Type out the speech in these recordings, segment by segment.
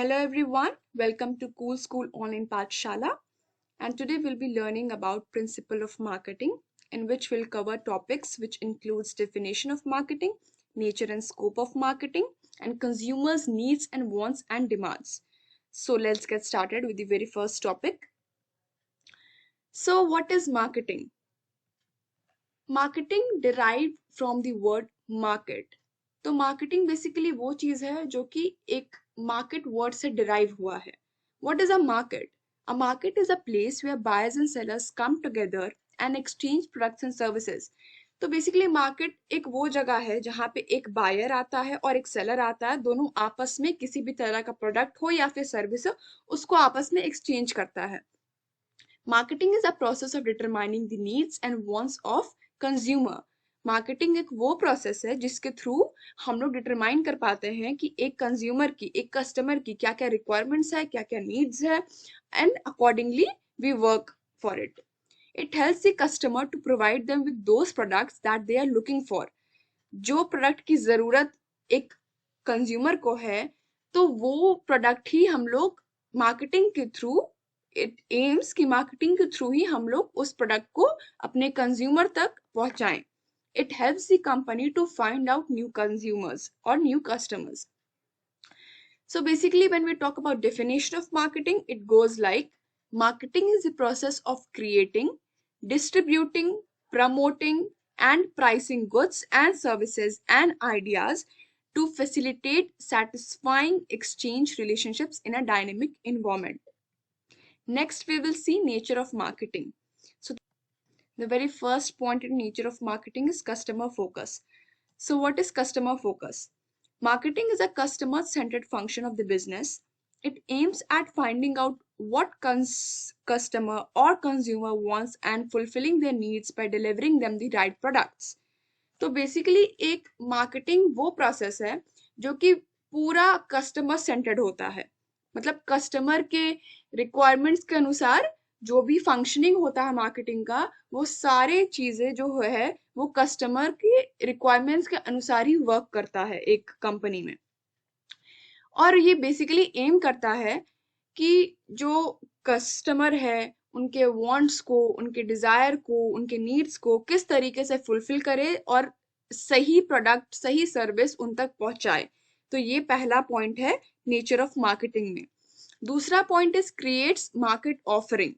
Hello everyone, welcome to Cool School Online Pathshala, and today we'll be learning about principle of marketing, in which we'll cover topics which includes definition of marketing, nature and scope of marketing, and consumers' needs and wants and demands. So let's get started with the very first topic. So what is marketing? Marketing derived from the word market. तो marketing basically वो चीज है जो कि एक market word से derive हुआ है. What is a market? A market is a place where buyers and sellers come together and exchange products and services. तो बेसिकली मार्केट एक वो जगह है जहाँ पे एक बायर आता है और एक सेलर आता है, दोनों आपस में किसी भी तरह का प्रोडक्ट हो या फिर सर्विस हो उसको आपस में एक्सचेंज करता है. Marketing is a process of determining the needs and wants of consumer. Marketing एक वो प्रोसेस है जिसके थ्रू हम लोग डिटरमाइन कर पाते हैं कि एक कंज्यूमर की, एक कस्टमर की क्या क्या रिक्वायरमेंट्स है, क्या क्या नीड्स है, and accordingly we work for it. It helps the customer to provide them with those products that they are looking for. जो प्रोडक्ट की जरूरत एक कंज्यूमर को है तो वो प्रोडक्ट ही हम लोग मार्केटिंग के थ्रू, इट एम्स की मार्केटिंग के थ्रू ही हम लोग उस प्रोडक्ट को अपने कंज्यूमर तक पहुंचाएं. It helps the company to find out new consumers or new customers. So basically, when we talk about definition of marketing, it goes like marketing is the process of creating, distributing, promoting, and pricing goods and services and ideas to facilitate satisfying exchange relationships in a dynamic environment. Next, we will see nature of marketing. So the very first point in nature of marketing is customer focus. So what is customer focus? Marketing is a customer-centered function of the business. It aims at finding out what customer or consumer wants and fulfilling their needs by delivering them the right products. तो basically एक marketing वो process है जो कि पूरा customer centred होता है. मतलब कस्टमर के रिक्वायरमेंट्स के अनुसार जो भी फंक्शनिंग होता है मार्केटिंग का, वो सारे चीजें जो है वो कस्टमर के रिक्वायरमेंट्स के अनुसार ही वर्क करता है एक कंपनी में. और ये बेसिकली एम करता है कि जो कस्टमर है उनके वांट्स को, उनके डिजायर को, उनके नीड्स को किस तरीके से फुलफिल करे और सही प्रोडक्ट, सही सर्विस उन तक पहुंचाए. तो ये पहला पॉइंट है नेचर ऑफ मार्केटिंग में. दूसरा point is creates market offering.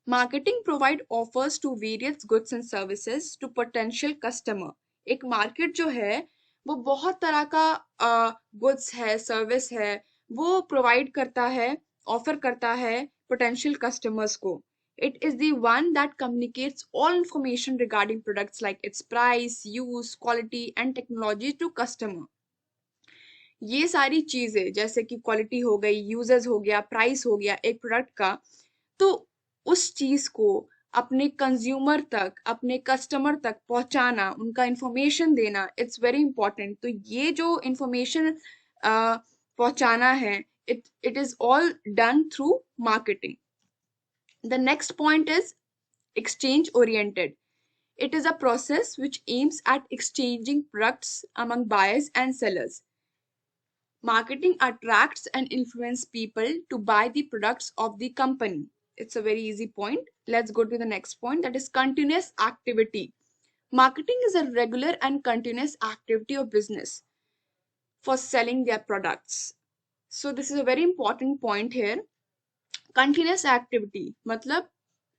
Marketing provide offers to various goods and services to potential customer. एक मार्केट जो है वो बहुत तरह का गुड्स है, सर्विस है, वो प्रोवाइड करता है, ऑफर करता है पोटेंशियल कस्टमर्स को. It is the one that communicates all information regarding products like its price, use, quality and technology to customer. ये सारी चीजें जैसे कि क्वालिटी हो गई, यूजेस हो गया, प्राइस हो गया एक प्रोडक्ट का, तो उस चीज को अपने कंज्यूमर तक, अपने कस्टमर तक पहुंचाना, उनका इंफॉर्मेशन देना, इट्स वेरी इंपॉर्टेंट. तो ये जो इंफॉर्मेशन पहुंचाना है, it is all done through marketing. The next point is exchange oriented. It is a process which aims at exchanging products among buyers and sellers. Marketing attracts and influences people to buy the products of the company. It's a very easy point. Let's go to the next point, that is continuous activity. Marketing is a regular and continuous activity of business for selling their products. So this is a very important point here. Continuous activity मतलब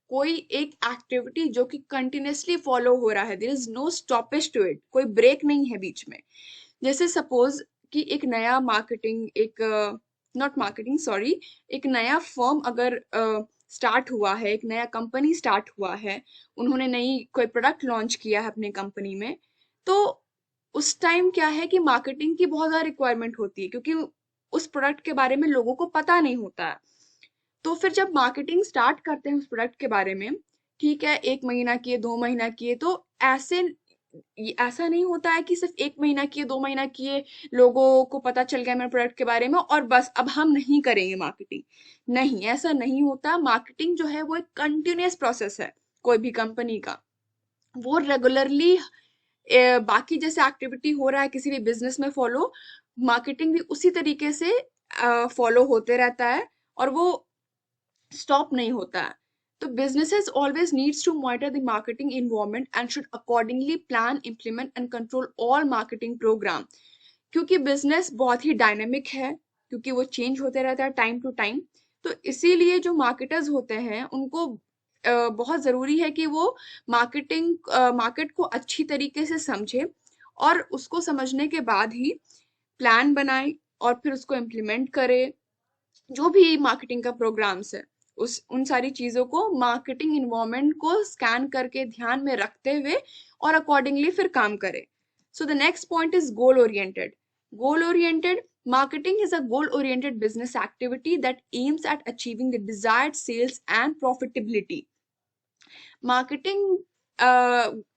कोई एक activity जो कि continuously follow हो रहा है, there is no stoppage to it, कोई break नहीं है बीच में. जैसे सपोज कि एक नया मार्केटिंग, एक नॉट मार्केटिंग सॉरी, एक नया फर्म अगर स्टार्ट हुआ है, एक नया कंपनी स्टार्ट हुआ है, उन्होंने नई कोई प्रोडक्ट लॉन्च किया है अपने कंपनी में, तो उस टाइम क्या है कि मार्केटिंग की बहुत ज़्यादा रिक्वायरमेंट होती है क्योंकि उस प्रोडक्ट के बारे में लोगों को पता नहीं होता है. तो फिर जब मार्केटिंग स्टार्ट करते हैं उस प्रोडक्ट के बारे में, ठीक है, 1 महीना किए, 2 महीना किए, तो ऐसा नहीं होता है कि सिर्फ 1 महीना किए, 2 महीना किए, लोगों को पता चल गया मेरे प्रोडक्ट के बारे में और बस अब हम नहीं करेंगे मार्केटिंग. नहीं, ऐसा नहीं होता. मार्केटिंग जो है वो एक कंटिन्यूअस प्रोसेस है कोई भी कंपनी का. वो रेगुलरली बाकी जैसे एक्टिविटी हो रहा है किसी भी बिजनेस में फॉलो, मार्केटिंग भी उसी तरीके से फॉलो होते रहता है और वो स्टॉप नहीं होता है। तो businesses always needs to monitor the marketing environment and should accordingly plan, implement and control all marketing program। क्योंकि बिजनेस बहुत ही डायनेमिक है, क्योंकि वो चेंज होते रहता है टाइम टू टाइम। तो इसीलिए जो मार्केटर्स होते हैं उनको बहुत ज़रूरी है कि वो मार्केट को अच्छी तरीके से समझे और उसको समझने के बाद ही प्लान बनाए और फिर उसको इम्प्लीमेंट करे। जो भी मार्केटिंग का प्रोग्राम्स है उस उन सारी चीज़ों को मार्केटिंग इन्वायरमेंट को स्कैन करके ध्यान में रखते हुए और अकॉर्डिंगली फिर काम करे। So the next point is goal oriented. Goal oriented marketing is a goal oriented business activity that aims at achieving the desired sales and profitability. Marketing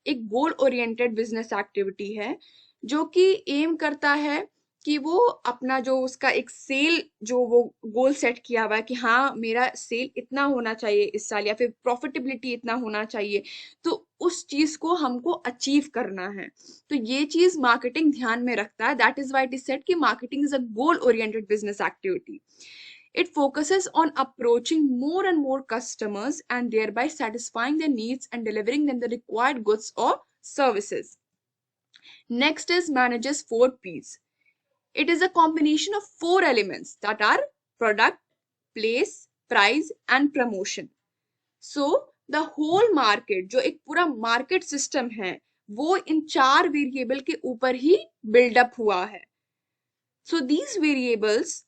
एक गोल ओरिएंटेड बिजनेस एक्टिविटी है जो कि एम करता है कि वो अपना जो उसका एक सेल जो वो गोल सेट किया हुआ है कि हाँ मेरा सेल इतना होना चाहिए इस साल या फिर प्रॉफिटेबिलिटी इतना होना चाहिए, तो उस चीज को हमको अचीव करना है। तो ये चीज मार्केटिंग ध्यान में रखता है। That is why it is said कि marketing is a goal oriented business activity. It focuses on approaching more and more customers and thereby satisfying their needs and delivering them the required goods or services. Next is manages 4 P's. It is a combination of 4 elements that are product, place, price and promotion. So the whole market जो एक पूरा market system है वो इन 4 variable के ऊपर ही buildup हुआ है। So these variables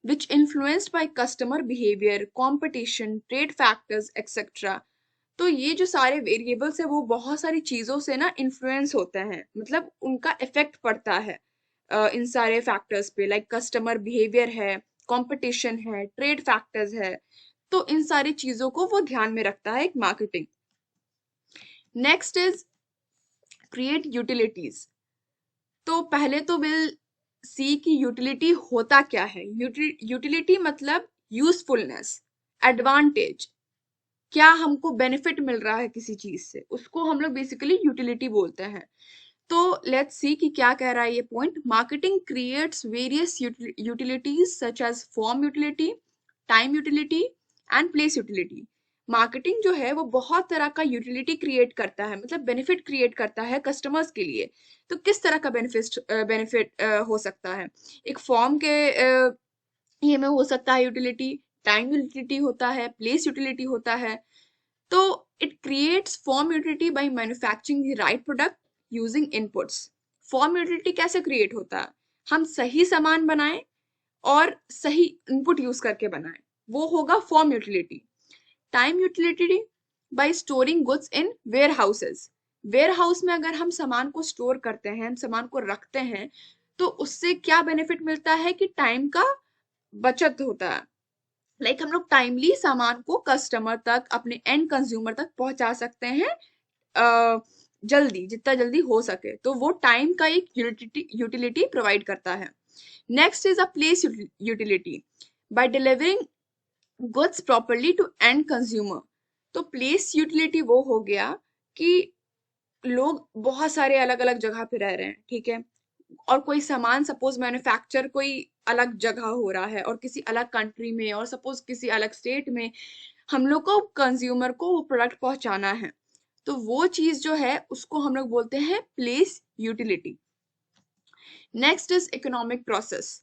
which influenced by customer behavior, competition, trade factors, etc. तो ये जो सारे वेरिएबल्स है वो बहुत सारी चीजों से ना इन्फ्लुएंस होते हैं, मतलब उनका इफेक्ट पड़ता है इन सारे फैक्टर्स पे। लाइक कस्टमर बिहेवियर है, कंपटीशन है, ट्रेड फैक्टर्स है। तो इन सारी चीजों को वो ध्यान में रखता है एक marketing. Next is create utilities. तो पहले तो विल सी की यूटिलिटी होता क्या है। यूटिलिटी मतलब यूजफुलनेस, एडवांटेज, क्या हमको बेनिफिट मिल रहा है किसी चीज से, उसको हम लोग बेसिकली यूटिलिटी बोलते हैं। तो लेट्स सी कि क्या कह रहा है ये point. Marketing creates various utilities such as form utility, time utility and place utility. Marketing जो है वो बहुत तरह का यूटिलिटी क्रिएट करता है, मतलब बेनिफिट क्रिएट करता है कस्टमर्स के लिए। तो किस तरह का बेनिफिट हो सकता है। एक फॉर्म के ये में हो सकता है यूटिलिटी, टाइम यूटिलिटी होता है, प्लेस यूटिलिटी होता है। तो it creates form utility by manufacturing the right product using inputs. Form utility कैसे क्रिएट होता है, हम सही सामान बनाएं और सही इनपुट यूज करके बनाएं, वो होगा form utility. Time utility by storing goods in warehouses. Warehouse में अगर हम सामान को स्टोर करते हैं, हम सामान को रखते हैं, तो उससे क्या बेनिफिट मिलता है कि टाइम का बचत होता है। लाइक हम लोग टाइमली सामान को कस्टमर तक, अपने एंड कंज्यूमर तक पहुंचा सकते हैं जल्दी, जितना जल्दी हो सके। तो वो टाइम का एक यूटिलिटी प्रोवाइड करता है। Next is a place utility by delivering goods properly to end consumer. तो प्लेस यूटिलिटी वो हो गया कि लोग बहुत सारे अलग अलग जगह पे रह रहे हैं, ठीक है, और कोई सामान सपोज मैन्युफैक्चर कोई अलग जगह हो रहा है और किसी अलग कंट्री में और सपोज किसी अलग स्टेट में, हम लोग को कंज्यूमर को वो प्रोडक्ट पहुंचाना है। तो वो चीज जो है उसको हम लोग बोलते हैं place utility. Next is economic process.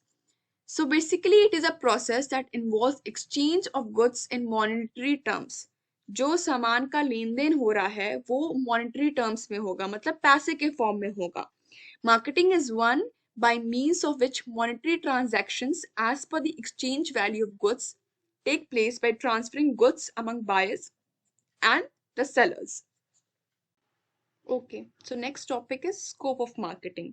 So basically it is a process that involves exchange of goods in monetary terms। जो सामान का लेन देन हो रहा है वो मॉनेटरी टर्म्स में होगा, मतलब पैसे के फॉर्म में होगा। Marketing is one by means of which monetary transactions as per the exchange value of goods take place by transferring goods among buyers and the sellers. Okay, so next topic is scope of marketing.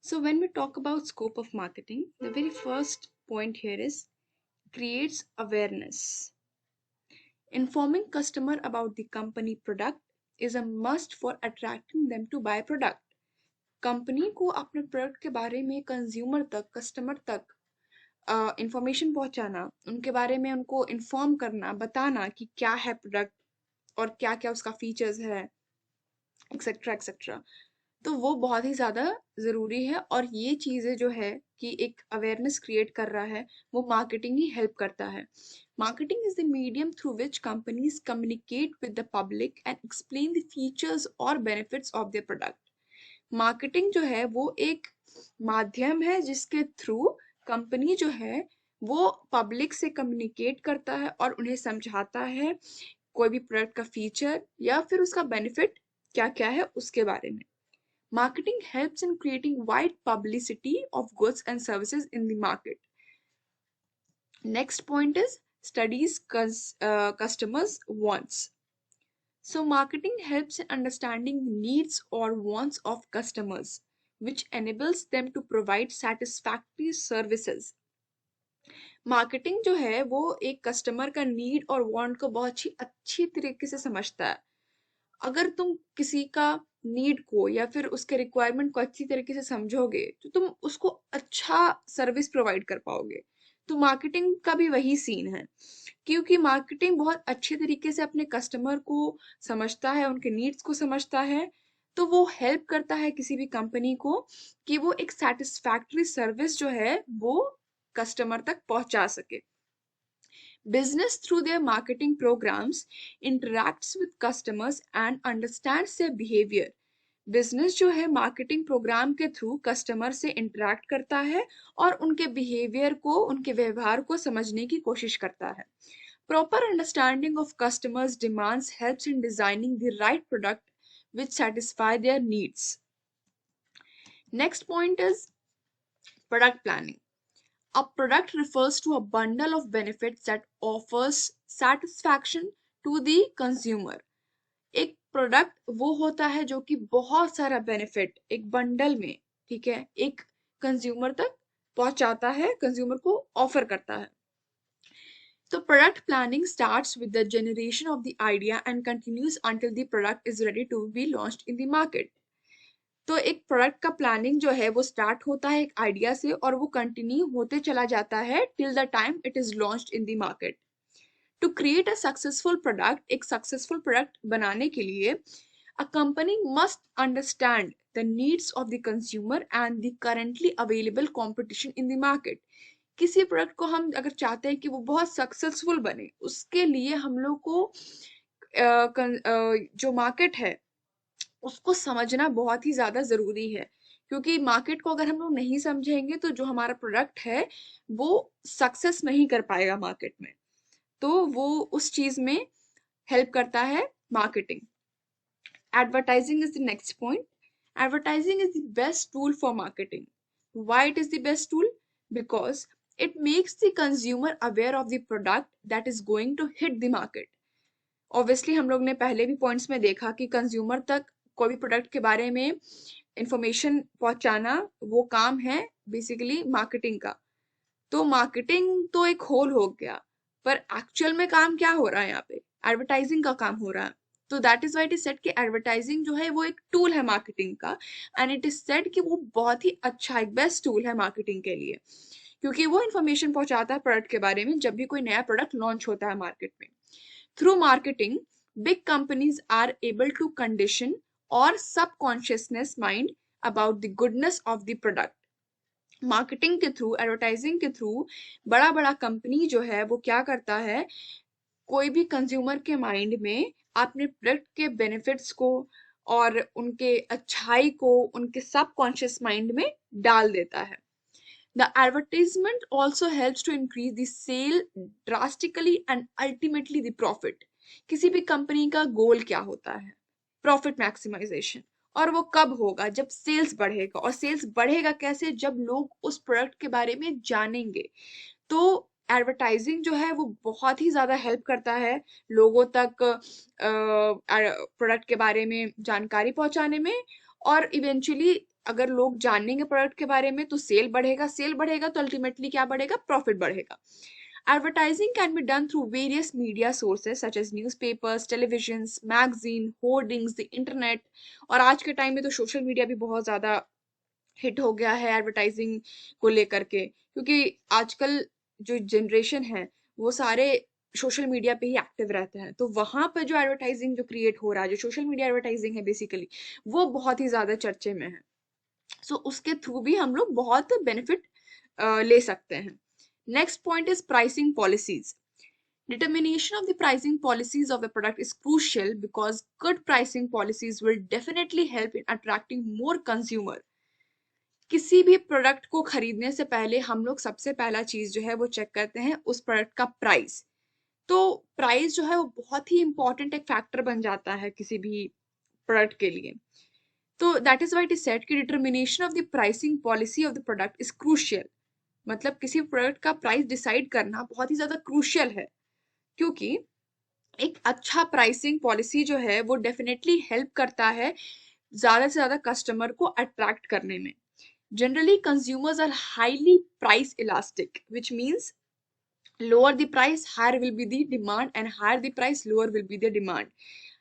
So when we talk about scope of marketing, the very first point here is creates awareness. Informing customer about the company product is a must for attracting them to buy product। Company को अपने product के बारे में consumer तक, customer तक information पहुंचाना, उनके बारे में उनको इन्फॉर्म करना, बताना कि क्या है प्रोडक्ट और क्या क्या उसका फीचर्स है, एक्सेट्रा एक्सेट्रा। तो वो बहुत ही ज़्यादा ज़रूरी है, और ये चीज़ें जो है कि एक अवेयरनेस क्रिएट कर रहा है, वो मार्केटिंग ही हेल्प करता है। Marketing is the medium through which companies communicate with the public and explain the features और benefits of their product. Marketing जो है वो एक माध्यम है जिसके थ्रू कंपनी जो है वो पब्लिक से कम्युनिकेट करता है और उन्हें समझाता है कोई भी प्रोडक्ट का फीचर या फिर उसका बेनिफिट क्या क्या है उसके बारे में। Marketing helps in creating wide publicity of goods and services in the market. Next point is studies customers wants. So marketing helps in understanding the needs or wants of customers, which enables them to provide satisfactory services. Marketing जो है वो एक customer का need और want को बहुत ही अच्छी तरीके से समझता है। अगर तुम किसी का नीड को या फिर उसके रिक्वायरमेंट को अच्छी तरीके से समझोगे तो तुम उसको अच्छा सर्विस प्रोवाइड कर पाओगे। तो मार्केटिंग का भी वही सीन है, क्योंकि मार्केटिंग बहुत अच्छे तरीके से अपने कस्टमर को समझता है, उनके नीड्स को समझता है। तो वो हेल्प करता है किसी भी कंपनी को कि वो एक सेटिस्फैक्टरी सर्विस जो है वो कस्टमर तक पहुंचा सके। Business, through their marketing programs, interacts with customers and understands their behavior. Business जो है मार्केटिंग प्रोग्राम के थ्रू कस्टमर से इंटरेक्ट करता है और उनके बिहेवियर को, उनके व्यवहार को समझने की कोशिश करता है। Proper understanding of customers demands helps in designing the right product which satisfy their needs. Next point is product planning. A product refers to a bundle of benefits that offers satisfaction to the consumer. एक product वो होता है जो कि बहुत सारा benefit एक bundle में, ठीक है, एक कंज्यूमर तक पहुंचाता है, कंज्यूमर को ऑफर करता है। तो product planning starts with the generation of the idea and continues until the product is ready to be launched in the market. तो एक प्रोडक्ट का प्लानिंग जो है वो स्टार्ट होता है एक आइडिया से और वो कंटिन्यू होते चला जाता है till the time it is launched in the market. To create a successful product, एक सक्सेसफुल प्रोडक्ट बनाने के लिए a company must understand the needs of the consumer and the currently available competition in the market. किसी product को हम अगर चाहते हैं कि वो बहुत सक्सेसफुल बने, उसके लिए हम लोग को जो मार्केट है उसको समझना बहुत ही ज़्यादा ज़रूरी है, क्योंकि मार्केट को अगर हम लोग नहीं समझेंगे तो जो हमारा प्रोडक्ट है वो सक्सेस नहीं कर पाएगा मार्केट में। तो वो उस चीज़ में हेल्प करता है marketing. Advertising is the next point. Advertising is the best tool for marketing. Why it is the best tool? Because it makes the consumer aware of the product that is going to hit the market. Obviously हम लोग ने पहले भी points में देखा कि consumer तक कोई भी प्रोडक्ट के बारे में इंफॉर्मेशन पहुंचाना वो काम है बेसिकली मार्केटिंग का। तो मार्केटिंग तो एक होल हो गया, पर एक्चुअल में काम क्या हो रहा है यहाँ पे? एडवर्टाइजिंग का काम हो रहा है। तो that is why it is said कि एडवर्टाइजिंग जो है वो एक टूल है मार्केटिंग का, एंड इट इज सेड कि वो बहुत ही अच्छा एक बेस्ट टूल है मार्केटिंग के लिए, क्योंकि वो इन्फॉर्मेशन पहुंचाता है प्रोडक्ट के बारे में जब भी कोई नया प्रोडक्ट लॉन्च होता है मार्केट में। Through marketing big companies are able to condition or subconsciousness mind about the goodness of the product. Marketing के थ्रू, एडवर्टाइजिंग के थ्रू बड़ा बड़ा कंपनी जो है वो क्या करता है, कोई भी कंज्यूमर के माइंड में अपने प्रोडक्ट के बेनिफिट्स को और उनके अच्छाई को उनके सबकॉन्शियस माइंड में डाल देता है। The advertisement also helps to increase the sale drastically and ultimately the profit. किसी भी कंपनी का गोल क्या होता है? Profit maximisation. और वो कब होगा? जब सेल्स बढ़ेगा। और सेल्स बढ़ेगा कैसे? जब लोग उस प्रोडक्ट के बारे में जानेंगे। तो एडवर्टाइजिंग जो है वो बहुत ही ज़्यादा हेल्प करता है लोगों तक प्रोडक्ट के बारे में जानकारी पहुंचाने में, और इवेंचुअली अगर लोग जानेंगे प्रोडक्ट के बारे में तो सेल बढ़ेगा, सेल बढ़ेगा तो अल्टीमेटली क्या बढ़ेगा? प्रॉफिट बढ़ेगा। Advertising can be done through various media sources such as newspapers, televisions, magazine, hoardings, the internet, और आज के टाइम में तो सोशल मीडिया भी बहुत ज़्यादा हिट हो गया है एडवर्टाइजिंग को लेकर के, क्योंकि आजकल जो जनरेशन है वो सारे सोशल मीडिया पे ही एक्टिव रहते हैं, तो वहां पर जो एडवर्टाइजिंग जो क्रिएट हो रहा है, जो सोशल मीडिया एडवर्टाइजिंग है बेसिकली, वो बहुत ही ज्यादा चर्चे में है। सो उसके थ्रू भी हम लोग बहुत बेनिफिट ले सकते हैं। Next point is pricing policies. Determination of the pricing policies of a product is crucial because good pricing policies will definitely help in attracting more consumer. किसी भी प्रोडक्ट को खरीदने से पहले हम लोग सबसे पहला चीज जो है वो चेक करते हैं उस प्रोडक्ट का प्राइस। तो प्राइस जो है वो बहुत ही इंपॉर्टेंट एक फैक्टर बन जाता है किसी भी प्रोडक्ट के लिए। तो that is why it is said कि determination of the pricing policy of the product is crucial. मतलब किसी प्रोडक्ट का प्राइस डिसाइड करना बहुत ही ज्यादा क्रूशियल है, क्योंकि एक अच्छा प्राइसिंग पॉलिसी जो है वो डेफिनेटली हेल्प करता है ज्यादा से ज्यादा कस्टमर को अट्रैक्ट करने में। Generally consumers are highly price elastic, which means lower the price, higher will be the demand, and higher the price, lower will be the demand.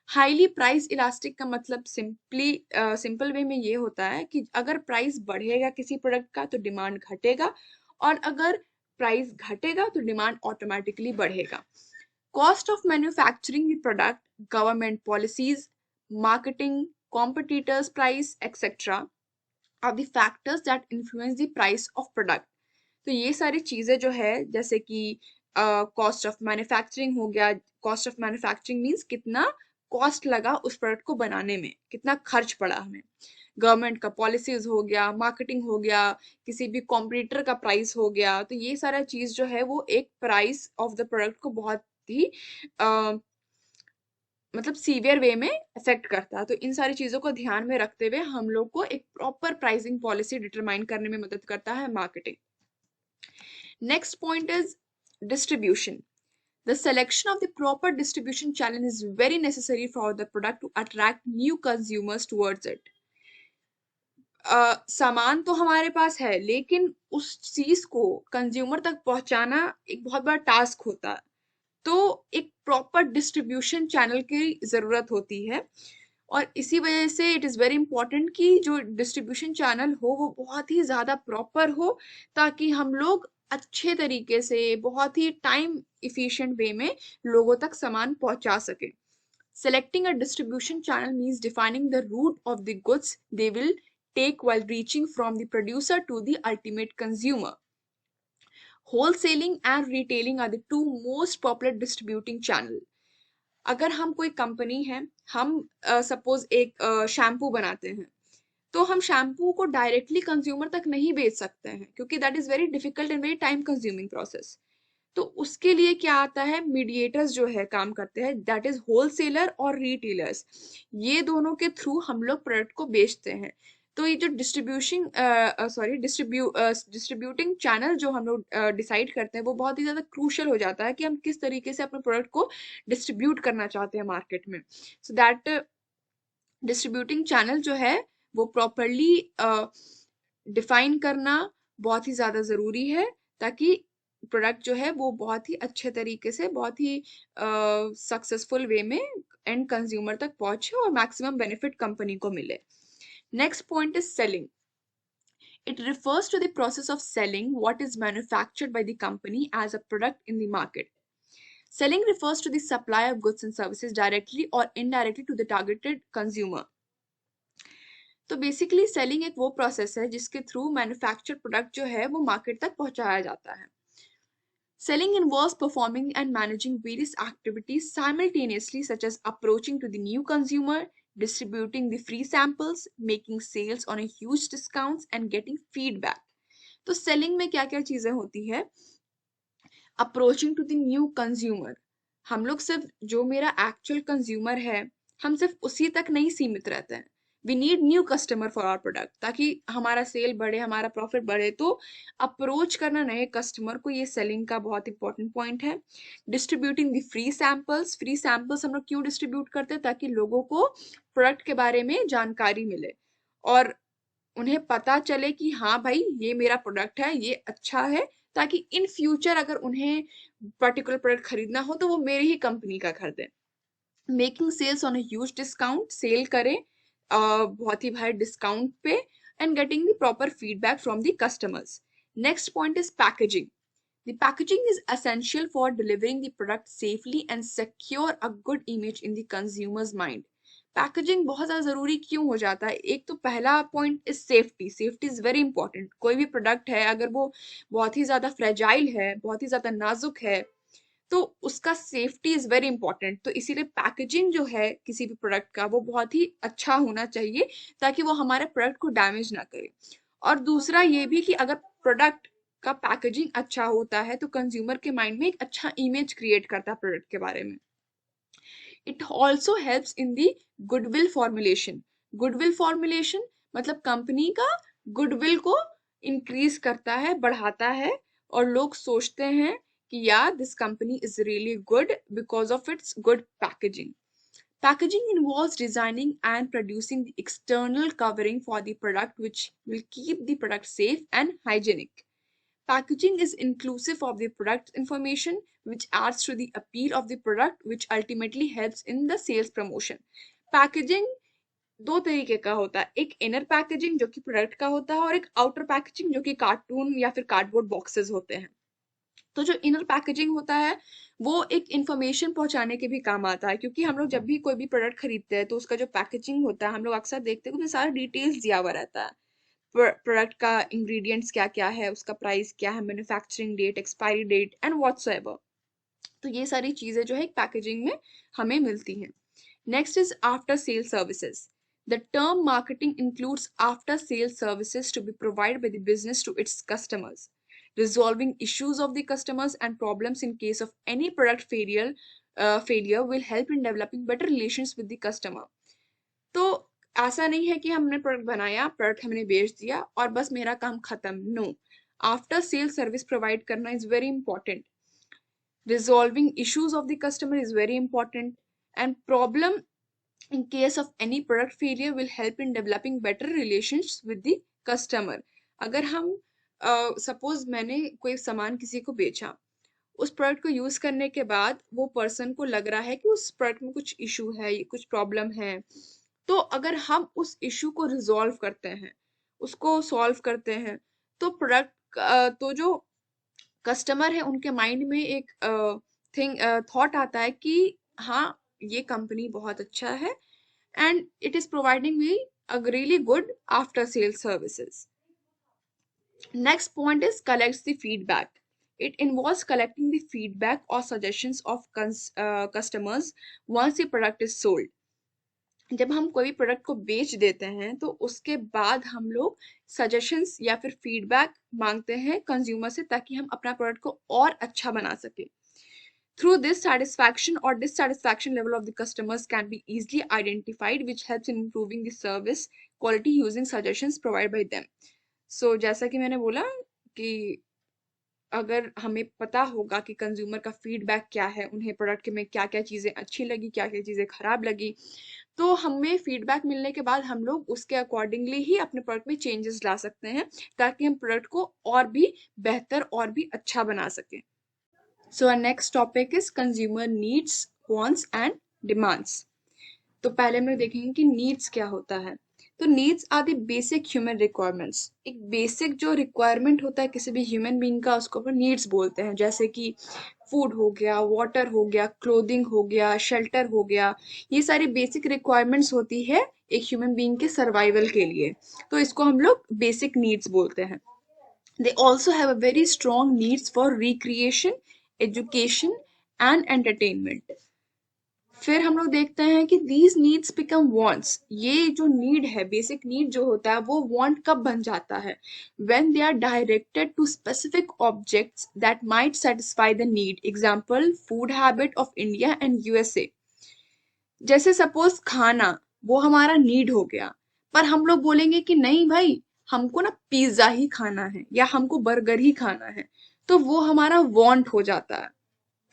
Highly price elastic का मतलब सिंपल वे में ये होता है कि अगर प्राइस बढ़ेगा किसी प्रोडक्ट का तो डिमांड घटेगा, और अगर प्राइस घटेगा तो डिमांड ऑटोमेटिकली बढ़ेगा। Cost of manufacturing the product, government policies, marketing, competitors price etcetera are the factors that influence the price of product. तो ये सारी चीजें जो है, जैसे कि कॉस्ट ऑफ मैन्युफैक्चरिंग हो गया। कॉस्ट ऑफ मैन्युफैक्चरिंग मीन्स कितना कॉस्ट लगा उस प्रोडक्ट को बनाने में, कितना खर्च पड़ा हमें। गवर्नमेंट का पॉलिसीज हो गया, मार्केटिंग हो गया, किसी भी कॉम्पिटिटर का प्राइस हो गया। तो ये सारा चीज जो है वो एक प्राइस ऑफ द प्रोडक्ट को बहुत ही मतलब सीवियर वे में अफेक्ट करता है। तो इन सारी चीजों को ध्यान में रखते हुए हम लोग को एक प्रॉपर प्राइसिंग पॉलिसी डिटरमाइन करने में मदद करता है marketing. Next point is distribution. The selection of the proper distribution channel is very necessary for the product to attract new consumers towards it. सामान तो हमारे पास है, लेकिन उस चीज को कंज्यूमर तक पहुंचाना एक बहुत बड़ा टास्क होता है। तो एक प्रॉपर डिस्ट्रीब्यूशन चैनल की जरूरत होती है, और इसी वजह से इट इज़ वेरी इंपॉर्टेंट कि जो डिस्ट्रीब्यूशन चैनल हो वो बहुत ही ज़्यादा प्रॉपर हो, ताकि हम लोग अच्छे तरीके से बहुत ही टाइम इफिशिएंट वे में लोगों तक सामान पहुंचा सके। Selecting a distribution channel means defining the route of the goods they will take while reaching from the producer to the ultimate consumer. Wholesaling and retailing are the two most popular distributing channel. अगर हम कोई company है, हम suppose एक shampoo बनाते हैं, तो हम शैम्पू को डायरेक्टली कंज्यूमर तक नहीं बेच सकते हैं, क्योंकि that is very difficult and very time consuming process. तो उसके लिए क्या आता है, मीडिएटर्स जो है काम करते हैं, दैट इज होलसेलर और रिटेलर्स। ये दोनों के थ्रू हम लोग प्रोडक्ट को बेचते हैं। तो ये जो डिस्ट्रीब्यूटिंग चैनल जो हम लोग डिसाइड करते हैं वो बहुत ही ज्यादा क्रूशियल हो जाता है कि हम किस तरीके से अपने प्रोडक्ट को डिस्ट्रीब्यूट करना चाहते हैं मार्केट में। सो दैट डिस्ट्रीब्यूटिंग चैनल जो है वो प्रॉपरली डिफाइन करना बहुत ही ज्यादा जरूरी है, ताकि प्रोडक्ट जो है वो बहुत ही अच्छे तरीके से, बहुत ही सक्सेसफुल वे में एंड कंज्यूमर तक पहुंचे और मैक्सिमम बेनिफिट कंपनी को मिले। Next point is selling. It refers to the process of selling what is manufactured by the company as a product in the market. Selling refers to the supply of goods and services directly or indirectly to the targeted consumer. तो basically selling एक वो process है जिसके through manufacture product जो है वो market तक पहुंचाया जाता है। Selling involves performing and managing various activities simultaneously, such as approaching to the new consumer, distributing the free samples, making sales on a huge discounts, and getting feedback. तो selling में क्या क्या चीजें होती है? Approaching to the new consumer, हम लोग सिर्फ जो मेरा एक्चुअल कंज्यूमर है, हम सिर्फ उसी तक नहीं सीमित रहते हैं। We need new customer for our product, ताकि हमारा सेल बढ़े, हमारा प्रॉफिट बढ़े। तो अप्रोच करना नए कस्टमर को, ये सेलिंग का बहुत इंपॉर्टेंट पॉइंट है। Distributing the free samples, free samples हम लोग क्यों डिस्ट्रीब्यूट करते हैं? ताकि लोगों को प्रोडक्ट के बारे में जानकारी मिले और उन्हें पता चले कि हाँ भाई ये मेरा प्रोडक्ट है, ये अच्छा है, ताकि इन फ्यूचर अगर उन्हें पर्टिकुलर प्रोडक्ट खरीदना हो तो वो मेरी ही कंपनी का खरीदें। Making sales on a huge discount, sale करें बहुत ही भारी डिस्काउंट पे, and getting the proper feedback from the customers. Next point is packaging. The packaging is essential for delivering the product safely and secure a good image in the consumer's mind. Packaging बहुत ज़्यादा ज़रूरी क्यों हो जाता है? एक तो पहला point is safety. Safety is very important. कोई भी प्रोडक्ट है अगर वो बहुत ही ज़्यादा फ्रेजाइल है, बहुत ही ज़्यादा नाजुक है, तो उसका सेफ्टी इज़ वेरी इंपॉर्टेंट। तो इसीलिए पैकेजिंग जो है किसी भी प्रोडक्ट का वो बहुत ही अच्छा होना चाहिए ताकि वो हमारे प्रोडक्ट को डैमेज ना करे। और दूसरा ये भी कि अगर प्रोडक्ट का पैकेजिंग अच्छा होता है तो कंज्यूमर के माइंड में एक अच्छा इमेज क्रिएट करता है प्रोडक्ट के बारे में। It also helps in the goodwill formulation. Goodwill formulation मतलब कंपनी का गुडविल को इंक्रीज करता है, बढ़ाता है, और लोग सोचते हैं कि यार this company is really good because of its good packaging. Packaging involves designing and producing the external covering for the product which will keep the product safe and hygienic. Packaging is inclusive of the product information, which adds to the appeal of the product, which ultimately helps in the sales promotion. Packaging दो तरीके का होता है, एक inner packaging जो कि product का होता है और एक आउटर पैकेजिंग जो कि कार्टून या फिर कार्डबोर्ड बॉक्सेस होते हैं। तो जो इनर पैकेजिंग होता है वो एक इंफॉर्मेशन पहुंचाने के भी काम आता है, क्योंकि हम लोग जब भी कोई भी प्रोडक्ट खरीदते हैं तो उसका जो पैकेजिंग होता है हम लोग अक्सर देखते हैं उसमें सारा डिटेल्स दिया हुआ रहता है। प्रोडक्ट का इंग्रेडिएंट्स क्या क्या है, उसका प्राइस क्या है, manufacturing date, expiry date and whatsoever. तो ये सारी चीजें जो है पैकेजिंग में हमें मिलती हैं। Next is after sale services. The term marketing includes after sales services to be provided by the business to its customers. Resolving issues of the customers and problems in case of any product failure will help in developing better relations with the customer. तो ऐसा नहीं है कि हमने product बनाया, product हमने बेच दिया और बस मेरा काम खत्म। No, after sale service provide करना is very important. Resolving issues of the customer is very important, and problem in case of any product failure will help in developing better relations with the customer. अगर हम suppose मैंने कोई सामान किसी को बेचा, उस प्रोडक्ट को यूज करने के बाद वो पर्सन को लग रहा है कि उस प्रोडक्ट में कुछ इशू है, कुछ प्रॉब्लम है, तो अगर हम उस इशू को रिजॉल्व करते हैं, उसको सॉल्व करते हैं, तो प्रोडक्ट तो जो कस्टमर है उनके माइंड में एक थिंग थॉट आता है कि हाँ ये कंपनी बहुत अच्छा है and it is providing me a really good after sales services. Next point is collects the feedback. It involves collecting the feedback or suggestions of customers once the product is sold. जब हम कोई भी product को बेच देते हैं तो उसके बाद हम लोग सजेशंस या फिर फीडबैक मांगते हैं कंज्यूमर से ताकि हम अपना प्रोडक्ट को और अच्छा बना सके. Through this, satisfaction or dissatisfaction level of the customers can be easily identified, which helps in improving the service quality using suggestions provided by them. So, जैसा कि मैंने बोला कि अगर हमें पता होगा कि कंज्यूमर का फीडबैक क्या है, उन्हें प्रोडक्ट में क्या क्या चीज़ें अच्छी लगी, क्या क्या चीज़ें खराब लगी, तो हमें फीडबैक मिलने के बाद हम लोग उसके अकॉर्डिंगली ही अपने प्रोडक्ट में चेंजेस ला सकते हैं ताकि हम प्रोडक्ट को और भी बेहतर और भी अच्छा बना सकें. So our next topic is consumer needs, wants and demands. तो पहले हम लोग देखेंगे कि नीड्स क्या होता है. तो needs are the basic human requirements. एक बेसिक जो रिक्वायरमेंट होता है किसी भी ह्यूमन बीइंग का उसको अपन नीड्स बोलते हैं, जैसे कि फूड हो गया, वाटर हो गया, क्लोथिंग हो गया, शेल्टर हो गया. ये सारी बेसिक रिक्वायरमेंट्स होती है एक ह्यूमन बीइंग के सर्वाइवल के लिए, तो इसको हम लोग बेसिक नीड्स बोलते हैं. They also have a very strong needs for recreation, education and entertainment. फिर हम लोग देखते हैं कि these needs become wants. ये जो नीड है, बेसिक नीड जो होता है वो वांट कब बन जाता है? When they are directed to specific objects that might satisfy the need. Example, food habit of India and USA. जैसे सपोज खाना वो हमारा नीड हो गया, पर हम लोग बोलेंगे कि नहीं भाई हमको ना पिज्जा ही खाना है या हमको बर्गर ही खाना है, तो वो हमारा वांट हो जाता है,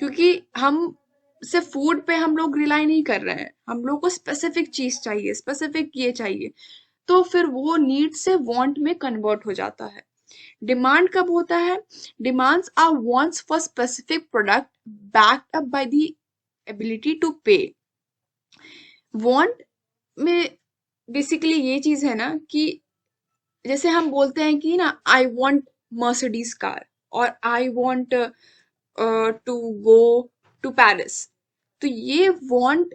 क्योंकि हम सिर्फ फूड पे हम लोग रिलाई नहीं कर रहे हैं, हम लोग को स्पेसिफिक चीज चाहिए, स्पेसिफिक ये चाहिए, तो फिर वो नीड से वांट में कन्वर्ट हो जाता है. डिमांड कब होता है? Demands are wants for specific product backed up by the ability to pay. Want में बेसिकली ये चीज है ना कि जैसे हम बोलते हैं कि ना आई वांट मर्सिडीज कार, और I want to go to Paris. तो ये वॉन्ट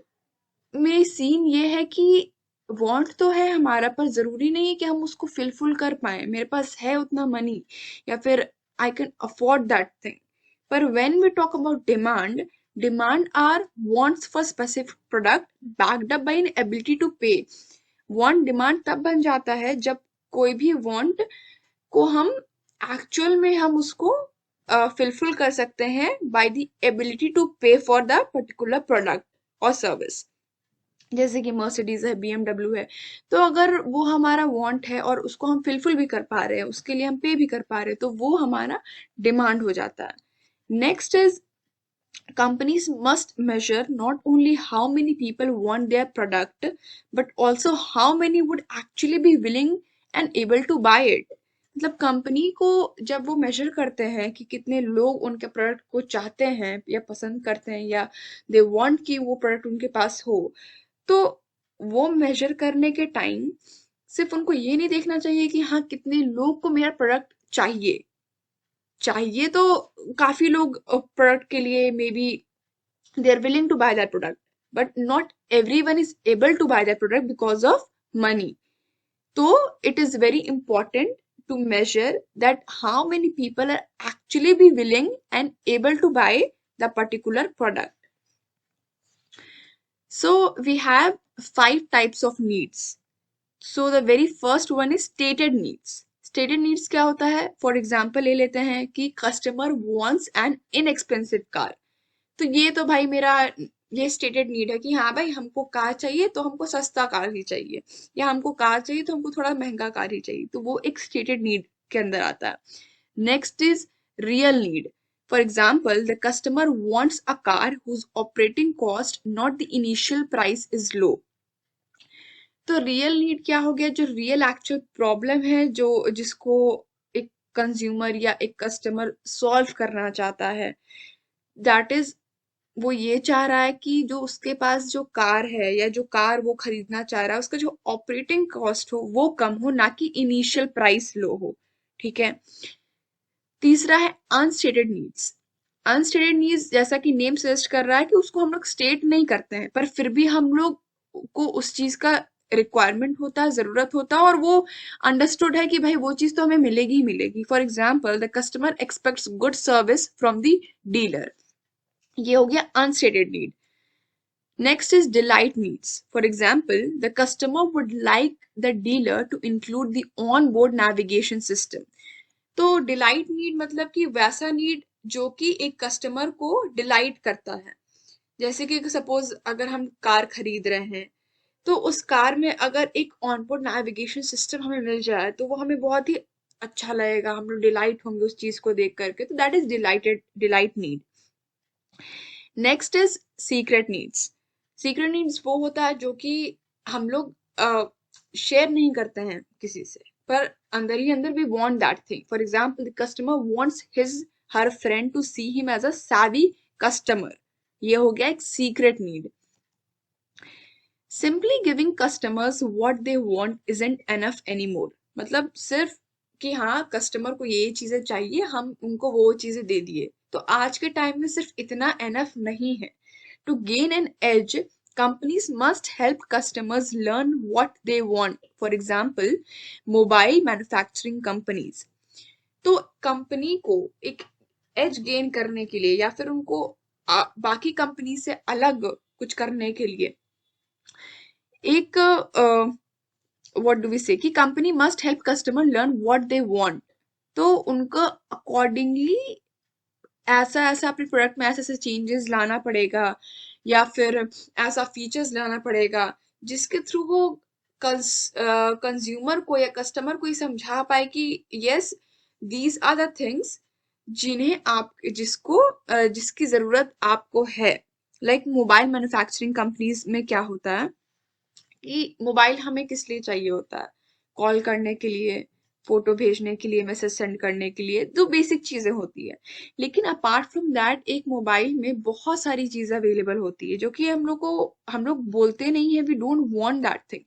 में सीन ये है कि वांट तो है हमारा, पर जरूरी नहीं है कि हम उसको फिलफुल कर पाए। मेरे पास है उतना मनी या फिर I can afford that thing. पर when we talk about demand, demand are wants for specific product backed up by an ability to pay. Want demand तब बन जाता है जब कोई भी वांट को हम एक्चुअल में हम उसको फिलफिल कर सकते हैं बाय द एबिलिटी टू पे फॉर द पर्टिकुलर प्रोडक्ट और सर्विस। जैसे कि मर्सिडीज है, बीएमडब्ल्यू है। तो अगर वो हमारा वांट है और उसको हम फिलफिल भी कर पा रहे हैं, उसके लिए हम पे भी कर पा रहे हैं, तो वो हमारा डिमांड हो जाता है। Next is companies must measure not only how many people want their product but also how many would actually be willing and able to buy it। मतलब कंपनी को जब वो मेजर करते हैं कि कितने लोग उनके प्रोडक्ट को चाहते हैं या पसंद करते हैं या दे वांट कि वो प्रोडक्ट उनके पास हो, तो वो मेजर करने के टाइम सिर्फ उनको ये नहीं देखना चाहिए कि हाँ कितने लोग को मेरा प्रोडक्ट चाहिए। चाहिए तो काफी लोग प्रोडक्ट के लिए may be they are willing to buy that product, but not everyone is able to buy that product because of money. So it is very important to measure that how many people are actually be willing and able to buy the particular product. So we have 5 types of needs. So the very first one is stated needs. Stated needs क्या होता है? For example ले लेते हैं कि customer wants an inexpensive car. तो ये तो भाई मेरा ये स्टेटेड नीड है कि हाँ भाई हमको कार चाहिए तो हमको सस्ता कार ही चाहिए, या हमको कार चाहिए तो हमको थोड़ा महंगा कार ही चाहिए। तो वो एक स्टेटेड नीड के अंदर आता है। Next is real need. For example the customer wants a car whose operating cost not the initial price is low. तो रियल नीड क्या हो गया? जो रियल एक्चुअल प्रॉब्लम है जो जिसको एक कंज्यूमर या एक कस्टमर सॉल्व करना चाहता है, दैट इज वो ये चाह रहा है कि जो उसके पास जो कार है या जो कार वो खरीदना चाह रहा है उसका जो ऑपरेटिंग कॉस्ट हो वो कम हो, ना कि इनिशियल प्राइस लो हो। ठीक है। तीसरा है अनस्टेटेड नीड्स। अनस्टेटेड नीड्स जैसा कि नेम सजेस्ट कर रहा है कि उसको हम लोग स्टेट नहीं करते हैं, पर फिर भी हम लोग को उस चीज का रिक्वायरमेंट होता है, जरूरत होता है, और वो अंडरस्टूड है कि भाई वो चीज तो हमें मिलेगी ही मिलेगी। For example the customer aspects good service from the dealer. ये हो गया अनस्टेटेड need. Next is delight needs. For example, the customer would like the dealer to include the onboard navigation system. तो डिलाइट नीड मतलब कि वैसा need जो कि एक कस्टमर को डिलाइट करता है। जैसे कि सपोज अगर हम कार खरीद रहे हैं तो उस कार में अगर एक ऑनबोर्ड नेविगेशन सिस्टम हमें मिल जाए तो वो हमें बहुत ही अच्छा लगेगा, हम लोग डिलाइट होंगे उस चीज को देख करके। तो that is delight need. Next is secret needs. Secret needs वो होता है जो कि हम लोग शेयर नहीं करते हैं किसी से, पर अंदर ही अंदर we want that thing. For example the customer wants his her friend to see him as a savvy customer. ये हो गया एक secret need. Simply giving customers what they want isn't enough anymore. मतलब सिर्फ कि हाँ कस्टमर को ये चीजें चाहिए, हम उनको वो चीजें दे दिए, तो आज के टाइम में सिर्फ इतना एनफ नहीं है। To gain an edge, companies must help customers learn what they want. For example, mobile manufacturing companies. तो कंपनी को एक एज गेन करने के लिए या फिर उनको बाकी कंपनी से अलग कुछ करने के लिए एक व्हाट डू वी से कि company must help customer learn what they want. तो उनको अकॉर्डिंगली ऐसा ऐसा अपने प्रोडक्ट में ऐसे ऐसे चेंजेस लाना पड़ेगा या फिर ऐसा फीचर्स लाना पड़ेगा जिसके थ्रू वो कंज्यूमर को या कस्टमर को ये समझा पाए कि yes these are the things जिन्हें आप जिसकी जरूरत आपको है। लाइक मोबाइल मैन्युफैक्चरिंग कंपनीज में क्या होता है कि मोबाइल हमें किस लिए चाहिए होता है? कॉल करने के लिए, फोटो भेजने के लिए, मैसेज सेंड करने के लिए, जो बेसिक चीजें होती है। लेकिन अपार्ट फ्रॉम दैट एक मोबाइल में बहुत सारी चीजें अवेलेबल होती है जो कि हम लोग बोलते नहीं है, we don't want that thing,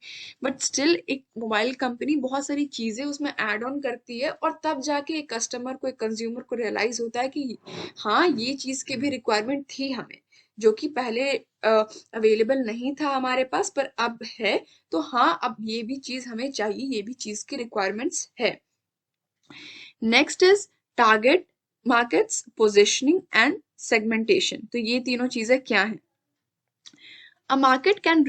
but still एक मोबाइल कंपनी बहुत सारी चीजें उसमें ऐड ऑन करती है, और तब जाके एक कस्टमर को, एक कंज्यूमर को रियलाइज होता है कि हाँ, ये चीज की भी रिक्वायरमेंट थी हमें, जो कि पहले अवेलेबल नहीं था हमारे पास पर अब है। तो हाँ, अब ये भी चीज हमें चाहिए, ये भी चीज की रिक्वायरमेंट्स है। Next is target markets, positioning and segmentation. तो ये तीनों चीजें क्या हैं? A market can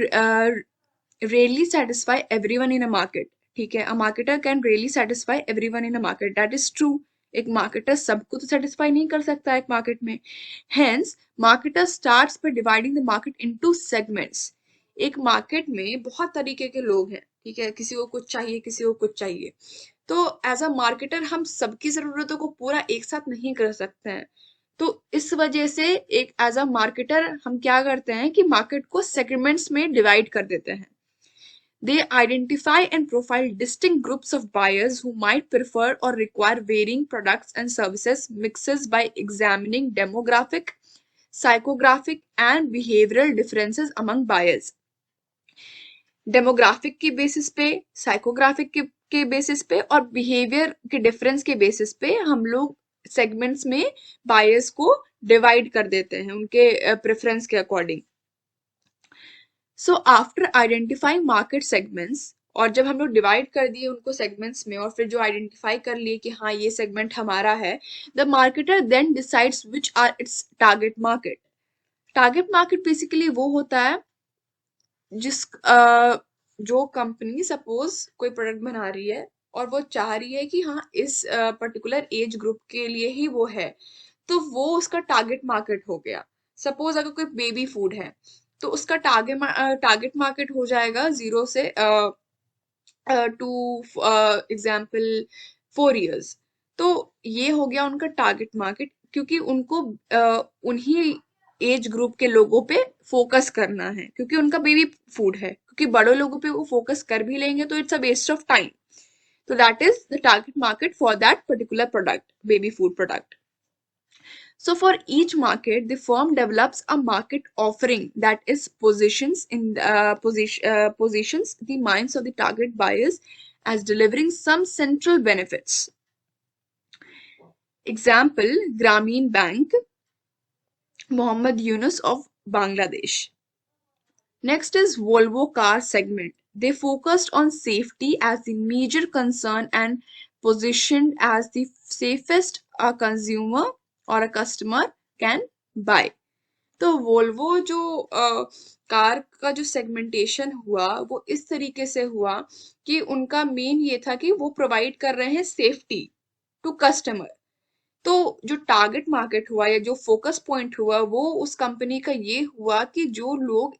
rarely satisfy everyone in a market। ठीक है, a marketer can rarely satisfy everyone in a market, that is true। एक मार्केटर सबको तो सेटिस्फाई नहीं कर सकता एक मार्केट में। Hence marketer starts by dividing the market into segments। एक मार्केट में बहुत तरीके के लोग हैं, ठीक है, किसी को कुछ चाहिए, किसी को कुछ चाहिए। तो एज अ मार्केटर हम सबकी जरूरतों को पूरा एक साथ नहीं कर सकते हैं। तो इस वजह से एक एज अ मार्केटर हम क्या करते हैं कि मार्केट को सेगमेंट्स में डिवाइड कर देते हैं। They identify and profile distinct groups of buyers who might prefer or require varying products and services mixes by examining demographic, psychographic, and behavioral differences among buyers। Demographic के basis पे, psychographic के basis पे और behaviour के difference के basis पे हम लोग सेगमेंट्स में बायर्स को डिवाइड कर देते हैं उनके प्रेफरेंस के according. So after identifying market segments, और जब हम लोग डिवाइड कर दिए उनको सेगमेंट्स में और फिर जो आइडेंटिफाई कर लिए कि हाँ ये सेगमेंट हमारा है, the marketer then decides which are its target market. Target market basically वो होता है जिस जो कंपनी सपोज कोई प्रोडक्ट बना रही है और वो चाह रही है कि हाँ इस पर्टिकुलर एज ग्रुप के लिए ही वो है, तो वो उसका टारगेट मार्केट हो गया। सपोज अगर कोई बेबी फूड है तो उसका टारगेट मार्केट हो जाएगा 0 से टू एग्जाम्पल 4 years। तो ये हो गया उनका टारगेट मार्केट, क्योंकि उनको उन्हीं एज ग्रुप के लोगों पे फोकस करना है, क्योंकि उनका बेबी फूड है। क्योंकि बड़े लोगों पे वो फोकस कर भी लेंगे तो it's a waste of time. तो that is the target market for that particular product, baby food product. So for each market, the firm develops a market offering that is positions the minds of the target buyers as delivering some central benefits. Example, Grameen Bank, Mohammed Yunus of Bangladesh. Next is Volvo car segment. They focused on safety as the major concern and positioned as the safest a consumer or a customer can buy। तो Volvo जो car का जो segmentation हुआ वो इस तरीके से हुआ कि उनका मेन ये था कि वो प्रोवाइड कर रहे हैं सेफ्टी टू कस्टमर। तो जो टारगेट मार्केट हुआ या जो फोकस पॉइंट हुआ वो उस कंपनी का ये हुआ कि जो लोग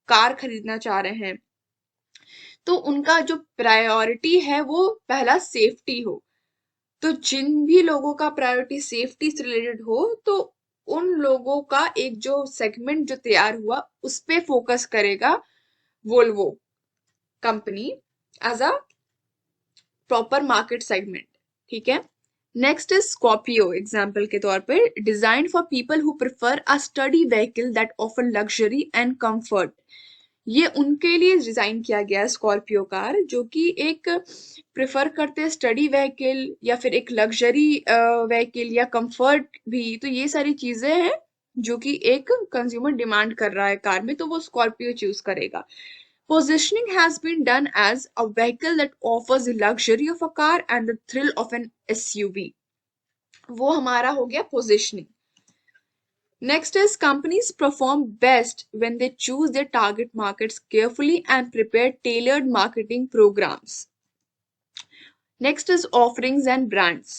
कार खरीदना चाह रहे हैं तो उनका जो प्रायोरिटी है वो पहला सेफ्टी हो। तो जिन भी लोगों का प्रायोरिटी सेफ्टी से रिलेटेड हो, तो उन लोगों का एक जो सेगमेंट जो तैयार हुआ उस पे फोकस करेगा Volvo company as a proper market segment. ठीक है। नेक्स्ट इज स्कॉर्पियो एग्जाम्पल के तौर पे, design for people who prefer a sturdy vehicle that offer luxury and comfort. ये उनके लिए डिजाइन किया गया है स्कॉर्पियो कार, जो कि एक प्रेफर करते हैं स्टडी व्हीकल या फिर एक लग्जरी व्हीकल या कंफर्ट भी। तो ये सारी चीजें हैं जो कि एक कंज्यूमर डिमांड कर रहा है कार में, तो वो स्कॉर्पियो चूज करेगा। Positioning has been done as a vehicle that offers the luxury of a car and the thrill of an SUV। वो हमारा हो गया positioning। Next is companies perform best when they choose their target markets carefully and prepare tailored marketing programs। Next is offerings and brands.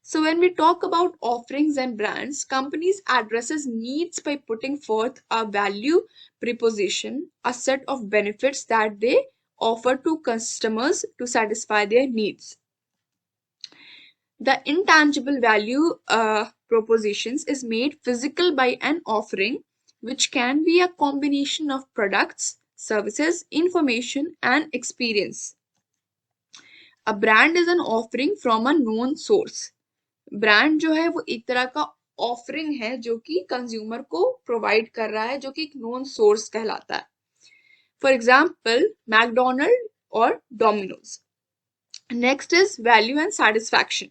So when we talk about offerings and brands, companies addresses needs by putting forth a value proposition, a set of benefits that they offer to customers to satisfy their needs। The intangible value propositions is made physical by an offering, which can be a combination of products, services, information, and experience। A brand is an offering from a known source. Brand जो है वो एक तरह का offering है जो कि consumer को प्रोवाइड कर रहा है, जो कि एक नोन सोर्स कहलाता है. फॉर एग्जाम्पल मैकडोनल्ड और Domino's. Next is value and satisfaction.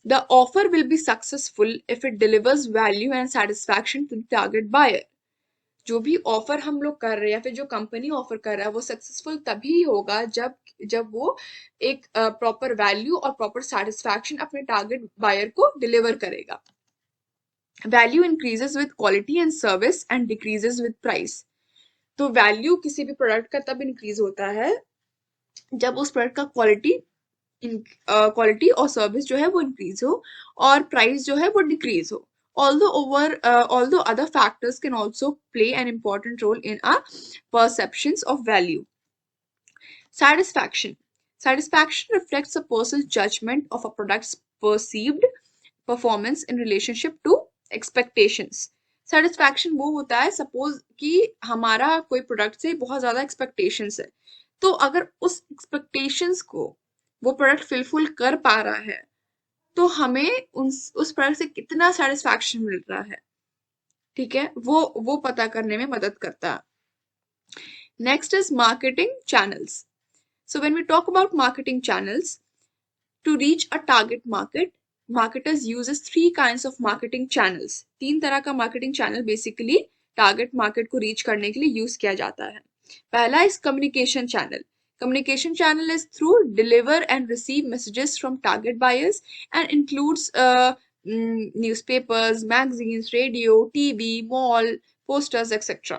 The offer will be successful if it delivers value and satisfaction to the target buyer. जो भी ऑफर हम लोग कर रहे हैं या फिर जो कंपनी ऑफर कर रहा है वो सक्सेसफुल तभी होगा जब जब वो एक प्रॉपर वैल्यू और प्रॉपर सेटिस्फैक्शन अपने टारगेट बायर को डिलीवर करेगा. Value increases with quality and service and decreases with price. तो वैल्यू किसी भी प्रोडक्ट का तब इंक्रीज होता है जब उस प्रोडक्ट का क्वालिटी और सर्विस जो है वो इंक्रीज हो और प्राइस जो है वो डिक्रीज हो. Although other factors can also play an important role in our perceptions of value. Satisfaction. Satisfaction reflects a person's judgment of a product's perceived performance in relationship to expectations. Satisfaction वो होता है suppose कि हमारा कोई product से बहुत ज्यादा expectations है, तो अगर उस एक्सपेक्टेशंस को वो प्रोडक्ट फिलफिल कर पा रहा है तो हमें उस प्रोडक्ट से कितना सेटिस्फैक्शन मिल रहा है, ठीक है, वो पता करने में मदद करता है. Next is marketing channels. So when we talk about marketing channels, to reach a target market, marketers uses three kinds of marketing channels. तीन तरह का marketing channel basically target market को reach करने के लिए use किया जाता है. पहला is communication channel. Communication channel is through deliver and receive messages from target buyers and includes newspapers, magazines, radio, TV, mall, posters, etc.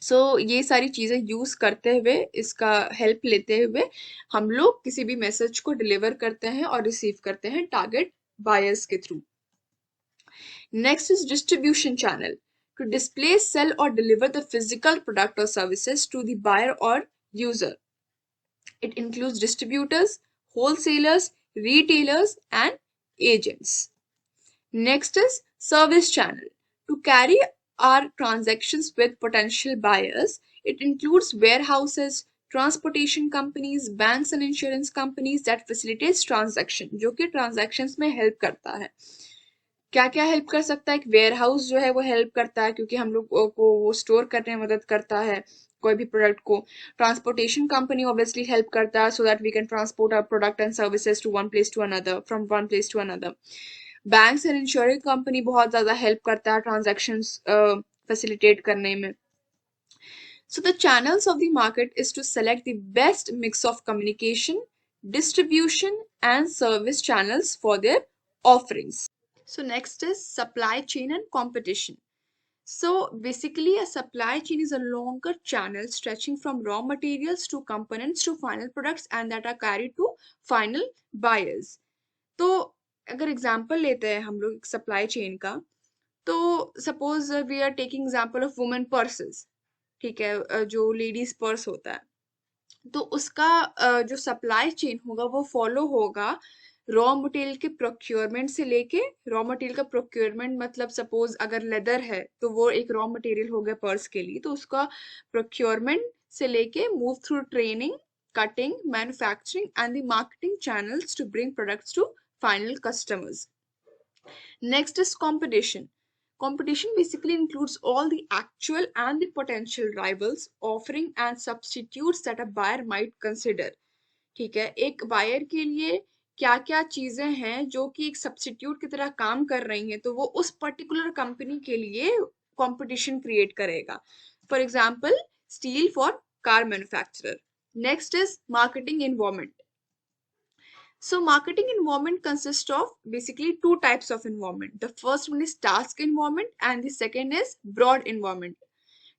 सो ये सारी चीजें यूज करते हुए, इसका हेल्प लेते हुए हम लोग किसी भी मैसेज को डिलीवर करते हैं और रिसीव करते हैं टारगेट बायर्स के through. Next is distribution channel. To display, sell और डिलीवर द फिजिकल प्रोडक्ट और सर्विसेज टू द बायर और user. It includes distributors, wholesalers, retailers and agents. Next is service channel. To carry our transactions with potential buyers, it includes warehouses, transportation companies, banks and insurance companies that facilitates transaction, जो कि transactions में help करता है. क्या क्या help कर सकता है? एक वेयर हाउस जो है वो हेल्प करता है क्योंकि हम लोग को वो स्टोर करने में मदद करता है कोई भी प्रोडक्ट को. ट्रांसपोर्टेशन कंपनी ऑब्वियसली हेल्प करता है so that we can transport our product and services to one place to another, from one place to another. Banks and insurance company बहुत ज्यादा हेल्प करता है ट्रांजैक्शंस फैसिलिटेट करने में. So the channels of the market is to select the best mix of communication, distribution and service channels for their offerings. So next is supply chain and competition. So basically a supply chain is a longer channel stretching from raw materials to components to final products and that are carried to final buyers. तो अगर example लेते हैं हम लोग supply chain का, तो suppose we are taking example of women purses, ठीक है, जो लेडीज पर्स होता है, तो उसका जो सप्लाई चेन होगा वो फॉलो होगा रॉ मटेरियल के प्रोक्योरमेंट से लेके. रॉ मटेरियल का प्रोक्योरमेंट मतलब सपोज अगर लेदर है तो वो एक रॉ मटेरियल हो गया पर्स के लिए, तो उसका प्रोक्योरमेंट से लेके move through training, cutting, manufacturing and the marketing channels to bring products to final customers. Next is competition. Competition basically includes all the actual and the potential rivals, offering and substitutes that a buyer might consider. ठीक है, एक buyer के लिए क्या क्या चीजें हैं जो कि एक सब्स्टिट्यूट की तरह काम कर रही हैं, तो वो उस पर्टिकुलर कंपनी के लिए कंपटीशन क्रिएट करेगा. For example steel for car manufacturer. Next is marketing environment. So marketing environment consists of basically two types of environment. The first one is task environment and the second is broad environment.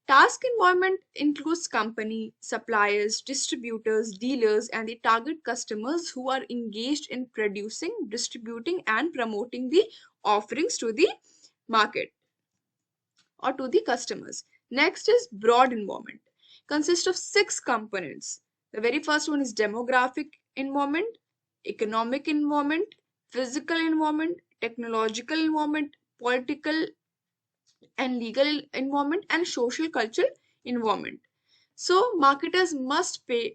Task environment includes company, suppliers, distributors, dealers and the target customers who are engaged in producing, distributing and promoting the offerings to the market or to the customers. Next is broad environment. Consists of 6 components. The very first one is demographic environment, economic environment, physical environment, technological environment, political and legal environment, and social cultural environment. So marketers must pay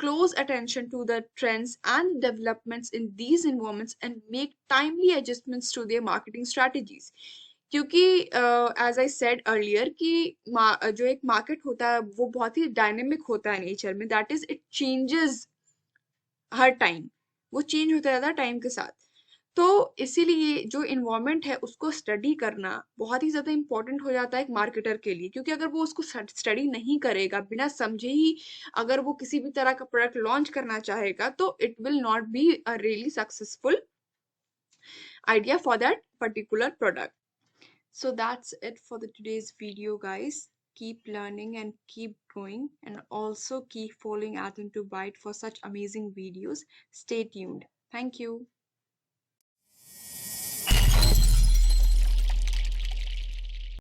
close attention to the trends and developments in these environments and make timely adjustments to their marketing strategies. क्योंकि as I said earlier कि जो एक market होता है वो बहुत ही dynamic होता है नेचर में, that is it changes her time, वो चेंज होता रहता है टाइम के साथ। तो इसीलिए जो इन्वायरमेंट है उसको स्टडी करना बहुत ही ज्यादा इंपॉर्टेंट हो जाता है एक मार्केटर के लिए, क्योंकि अगर वो उसको स्टडी नहीं करेगा, बिना समझे ही अगर वो किसी भी तरह का प्रोडक्ट लॉन्च करना चाहेगा, तो it will not be a really successful idea for that particular product. So that's it for the today's video, guys. Keep learning and keep growing, and also keep following Atom to Byte for such amazing videos. Stay tuned. Thank you.